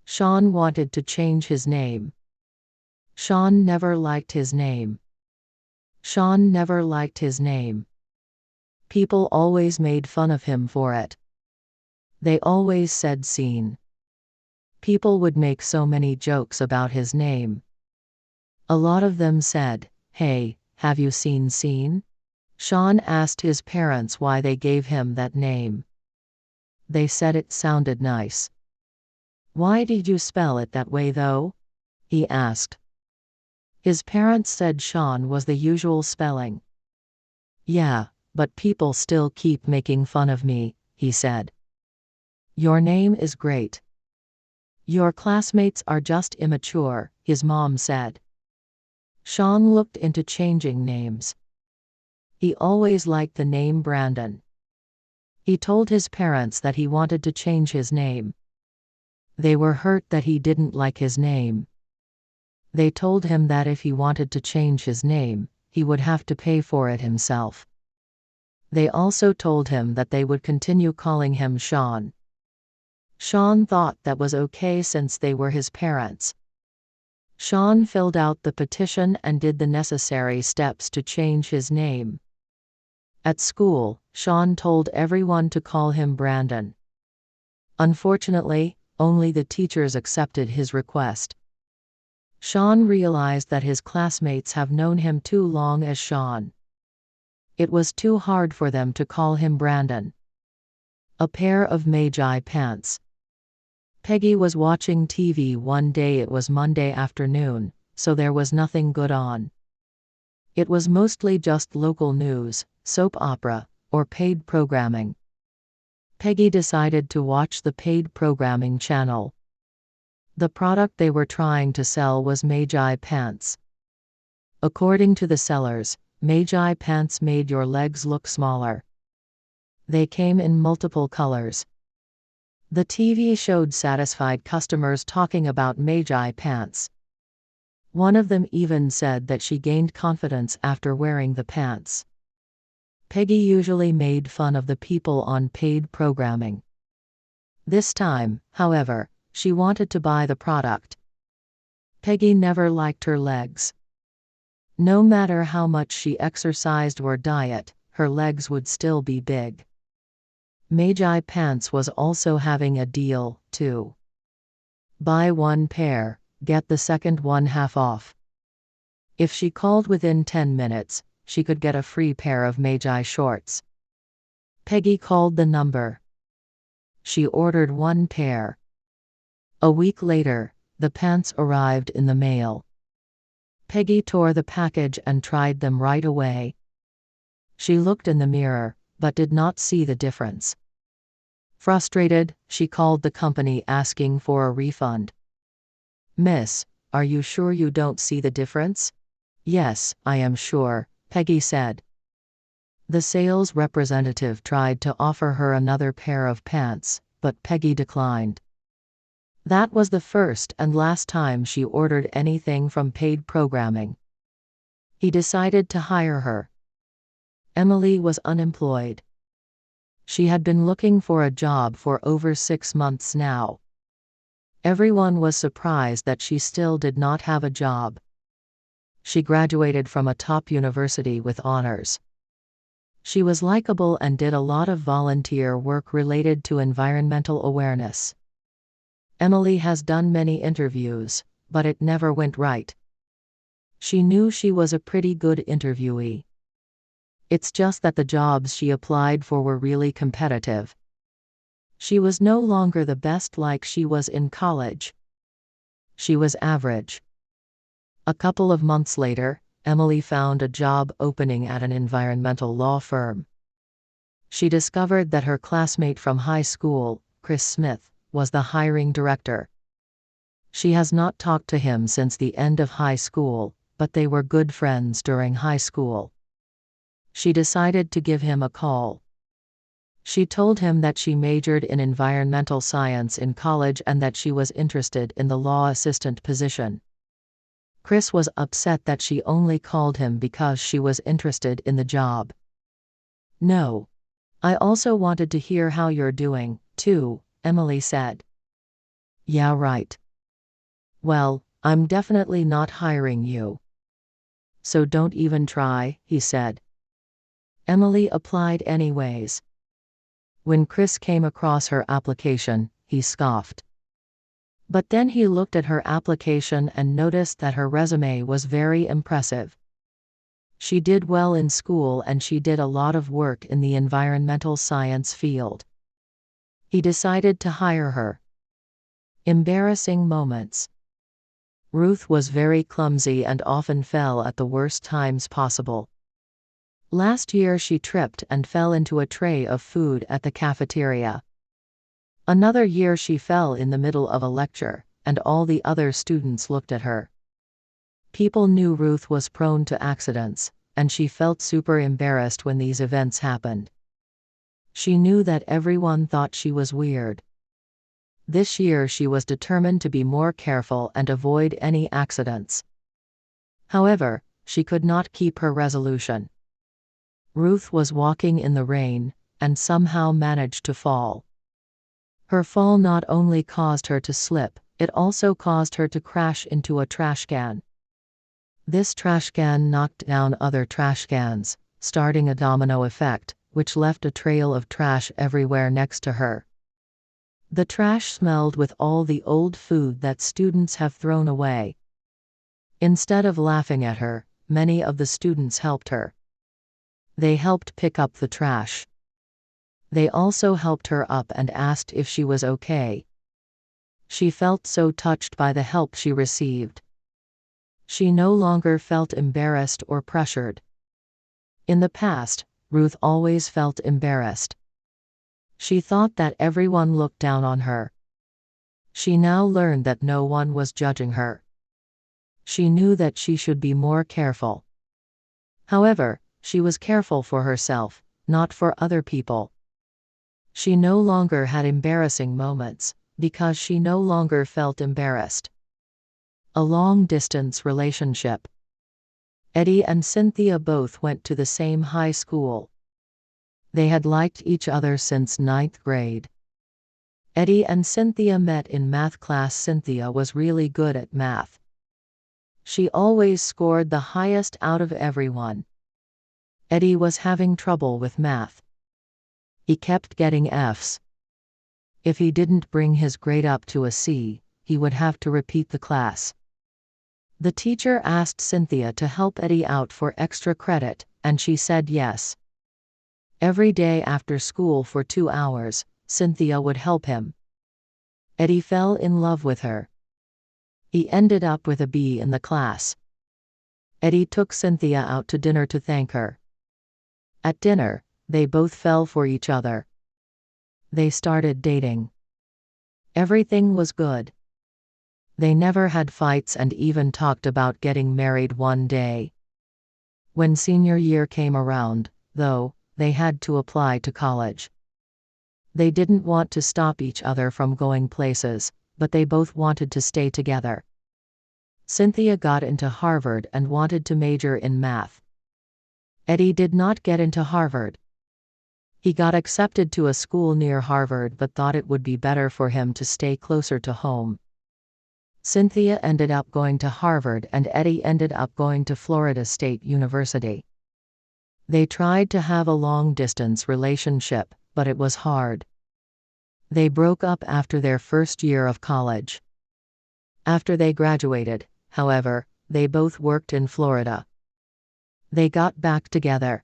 Sean wanted to change his name. Sean never liked his name. Sean never liked his name. People always made fun of him for it. They always said Scene. People would make so many jokes about his name. A lot of them said, "Hey, have you seen Scene?" Sean asked his parents why they gave him that name. They said it sounded nice. "Why did you spell it that way though?" he asked. His parents said Sean was the usual spelling. "Yeah, but people still keep making fun of me," he said. "Your name is great. Your classmates are just immature," his mom said. Sean looked into changing names. He always liked the name Brandon. He told his parents that he wanted to change his name. They were hurt that he didn't like his name. They told him that if he wanted to change his name, he would have to pay for it himself. They also told him that they would continue calling him Sean. Sean thought that was okay since they were his parents. Sean filled out the petition and did the necessary steps to change his name. At school, Sean told everyone to call him Brandon. Unfortunately, only the teachers accepted his request. Sean realized that his classmates have known him too long as Sean. It was too hard for them to call him Brandon. A pair of Magi pants. Peggy was watching TV one day. It was Monday afternoon, so there was nothing good on. It was mostly just local news, soap opera, or paid programming. Peggy decided to watch the paid programming channel. The product they were trying to sell was Magi pants. According to the sellers, Magi pants made your legs look smaller. They came in multiple colors. The TV showed satisfied customers talking about Magi pants. One of them even said that she gained confidence after wearing the pants. Peggy usually made fun of the people on paid programming. This time, however, she wanted to buy the product. Peggy never liked her legs. No matter how much she exercised or diet, her legs would still be big. Magi pants was also having a deal, too. Buy one pair, get the second one half off. If she called within 10 minutes, she could get a free pair of Magi shorts. Peggy called the number. She ordered one pair. A week later, the pants arrived in the mail. Peggy tore the package and tried them right away. She looked in the mirror, but did not see the difference. Frustrated, she called the company asking for a refund. "Miss, are you sure you don't see the difference?" "Yes, I am sure," Peggy said. The sales representative tried to offer her another pair of pants, but Peggy declined. That was the first and last time she ordered anything from paid programming. He decided to hire her. Emily was unemployed. She had been looking for a job for over 6 months now. Everyone was surprised that she still did not have a job. She graduated from a top university with honors. She was likable and did a lot of volunteer work related to environmental awareness. Emily has done many interviews, but it never went right. She knew she was a pretty good interviewee. It's just that the jobs she applied for were really competitive. She was no longer the best like she was in college. She was average. A couple of months later, Emily found a job opening at an environmental law firm. She discovered that her classmate from high school, Chris Smith, was the hiring director. She has not talked to him since the end of high school, but they were good friends during high school. She decided to give him a call. She told him that she majored in environmental science in college and that she was interested in the law assistant position. Chris was upset that she only called him because she was interested in the job. "No. I also wanted to hear how you're doing, too," Emily said. Yeah, right. Well, I'm definitely not hiring you. So don't even try, he said. Emily applied anyways. When Chris came across her application, he scoffed. But then he looked at her application and noticed that her resume was very impressive. She did well in school and she did a lot of work in the environmental science field. He decided to hire her. Embarrassing moments. Ruth was very clumsy and often fell at the worst times possible. Last year she tripped and fell into a tray of food at the cafeteria. Another year she fell in the middle of a lecture, and all the other students looked at her. People knew Ruth was prone to accidents, and she felt super embarrassed when these events happened. She knew that everyone thought she was weird. This year she was determined to be more careful and avoid any accidents. However, she could not keep her resolution. Ruth was walking in the rain, and somehow managed to fall. Her fall not only caused her to slip, it also caused her to crash into a trash can. This trash can knocked down other trash cans, starting a domino effect, which left a trail of trash everywhere next to her. The trash smelled with all the old food that students have thrown away. Instead of laughing at her, many of the students helped her. They helped pick up the trash. They also helped her up and asked if she was okay. She felt so touched by the help she received. She no longer felt embarrassed or pressured. In the past, Ruth always felt embarrassed. She thought that everyone looked down on her. She now learned that no one was judging her. She knew that she should be more careful. However, she was careful for herself, not for other people. She no longer had embarrassing moments, because she no longer felt embarrassed. A long-distance relationship. Eddie and Cynthia both went to the same high school. They had liked each other since 9th grade. Eddie and Cynthia met in math class. Cynthia was really good at math. She always scored the highest out of everyone. Eddie was having trouble with math. He kept getting Fs. If he didn't bring his grade up to a C, he would have to repeat the class. The teacher asked Cynthia to help Eddie out for extra credit, and she said yes. Every day after school for 2 hours, Cynthia would help him. Eddie fell in love with her. He ended up with a B in the class. Eddie took Cynthia out to dinner to thank her. At dinner, they both fell for each other. They started dating. Everything was good. They never had fights and even talked about getting married one day. When senior year came around, though, they had to apply to college. They didn't want to stop each other from going places, but they both wanted to stay together. Cynthia got into Harvard and wanted to major in math. Eddie did not get into Harvard. He got accepted to a school near Harvard but thought it would be better for him to stay closer to home. Cynthia ended up going to Harvard and Eddie ended up going to Florida State University. They tried to have a long-distance relationship, but it was hard. They broke up after their first year of college. After they graduated, however, they both worked in Florida. They got back together.